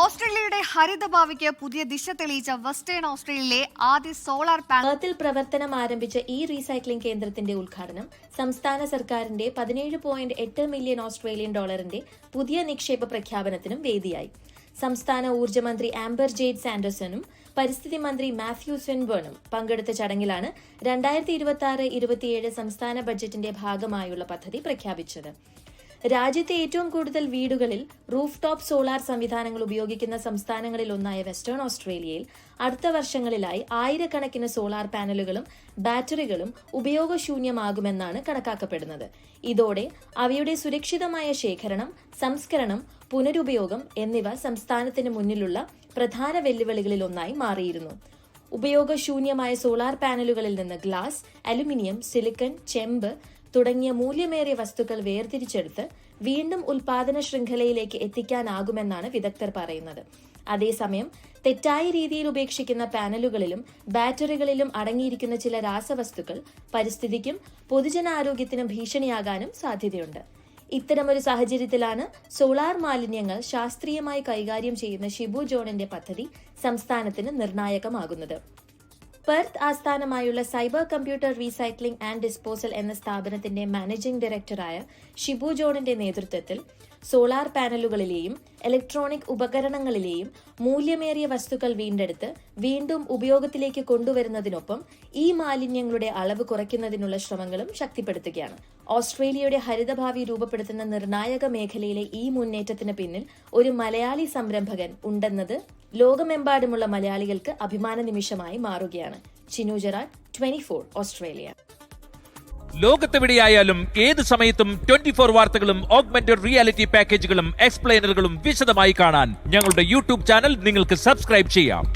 ഓസ്ട്രേലിയയുടെ ഹരിതഭാവിക്ക് പുതിയ ദിശ തെളിയിച്ച വെസ്റ്റേൺ ഓസ്ട്രേലിയയിലെ ആദ്യ സോളാർ പാനൽ പ്രവർത്തനം ആരംഭിച്ച ഈ റീസൈക്ലിംഗ് കേന്ദ്രത്തിന്റെ ഉദ്ഘാടനം സംസ്ഥാന സർക്കാരിന്റെ 17.8 മില്യൺ ഓസ്ട്രേലിയൻ ഡോളറിന്റെ പുതിയ നിക്ഷേപ പ്രഖ്യാപനത്തിനും വേദിയായി. സംസ്ഥാന ഊർജ്ജ മന്ത്രി ആംബർ ജെയ്ഡ് സാൻഡേഴ്സണും പരിസ്ഥിതി മന്ത്രി മാത്യു സ്വിൻബേണും പങ്കെടുത്ത ചടങ്ങിലാണ് 2026-27 സംസ്ഥാന ബജറ്റിന്റെ ഭാഗമായുള്ള പദ്ധതി പ്രഖ്യാപിച്ചത്. രാജ്യത്തെ ഏറ്റവും കൂടുതൽ വീടുകളിൽ റൂഫ് ടോപ്പ് സോളാർ സംവിധാനങ്ങൾ ഉപയോഗിക്കുന്ന സംസ്ഥാനങ്ങളിൽ ഒന്നായ വെസ്റ്റേൺ ഓസ്ട്രേലിയയിൽ അടുത്ത വർഷങ്ങളിലായി ആയിരക്കണക്കിന് സോളാർ പാനലുകളും ബാറ്ററികളും ഉപയോഗശൂന്യമാകുമെന്നാണ് കണക്കാക്കപ്പെടുന്നത്. ഇതോടെ അവയുടെ സുരക്ഷിതമായ ശേഖരണം, സംസ്കരണം, പുനരുപയോഗം എന്നിവ സംസ്ഥാനത്തിന് മുന്നിലുള്ള പ്രധാന വെല്ലുവിളികളിൽ ഒന്നായി മാറിയിരുന്നു. ഉപയോഗശൂന്യമായ സോളാർ പാനലുകളിൽ നിന്ന് ഗ്ലാസ്, അലുമിനിയം, സിലിക്കൺ, ചെമ്പ് തുടങ്ങിയ മൂല്യമേറിയ വസ്തുക്കൾ വേർതിരിച്ചെടുത്ത് വീണ്ടും ഉൽപാദന ശൃംഖലയിലേക്ക് എത്തിക്കാനാകുമെന്നാണ് വിദഗ്ധർ പറയുന്നത്. അതേസമയം തെറ്റായ രീതിയിൽ ഉപേക്ഷിക്കുന്ന പാനലുകളിലും ബാറ്ററികളിലും അടങ്ങിയിരിക്കുന്ന ചില രാസവസ്തുക്കൾ പരിസ്ഥിതിക്കും പൊതുജനാരോഗ്യത്തിനും ഭീഷണിയാകാനും സാധ്യതയുണ്ട്. ഇത്തരമൊരു സാഹചര്യത്തിലാണ് സോളാർ മാലിന്യങ്ങൾ ശാസ്ത്രീയമായി കൈകാര്യം ചെയ്യുന്ന ഷിബു ജോണിന്റെ പദ്ധതി സംസ്ഥാനത്തിന് നിർണായകമാകുന്നത്. പെർത്ത് ആസ്ഥാനമായുള്ള cyber computer recycling and disposal എന്ന സ്ഥാപനത്തിന്റെ മാനേജിംഗ് ഡയറക്ടറായ ഷിബു ജോണിന്റെ നേതൃത്വത്തിൽ സോളാർ പാനലുകളിലെയും ഇലക്ട്രോണിക് ഉപകരണങ്ങളിലെയും മൂല്യമേറിയ വസ്തുക്കൾ വീണ്ടെടുത്ത് വീണ്ടും ഉപയോഗത്തിലേക്ക് കൊണ്ടുവരുന്നതിനൊപ്പം ഈ മാലിന്യങ്ങളുടെ അളവ് കുറയ്ക്കുന്നതിനുള്ള ശ്രമങ്ങളും ശക്തിപ്പെടുത്തുകയാണ്. ഓസ്ട്രേലിയയുടെ ഹരിതഭാവി രൂപപ്പെടുത്തുന്ന നിർണായക മേഖലയിലെ ഈ മുന്നേറ്റത്തിന് പിന്നിൽ ഒരു മലയാളി സംരംഭകൻ ഉണ്ടെന്നത് ലോകമെമ്പാടുമുള്ള മലയാളികൾക്ക് അഭിമാന നിമിഷമായി മാറുകയാണ്. ചിനു ജെറാഡ്, 24 ഓസ്ട്രേലിയ. ലോകത്തെവിടെയായാലും ഏത് സമയത്തും 24 വാർത്തകളും ഓഗ്മെന്റഡ് റിയാലിറ്റി പാക്കേജുകളും എക്സ്പ്ലെയിനറുകളും വിശദമായി കാണാൻ ഞങ്ങളുടെ യൂട്യൂബ് ചാനൽ നിങ്ങൾക്ക് സബ്സ്ക്രൈബ് ചെയ്യാം.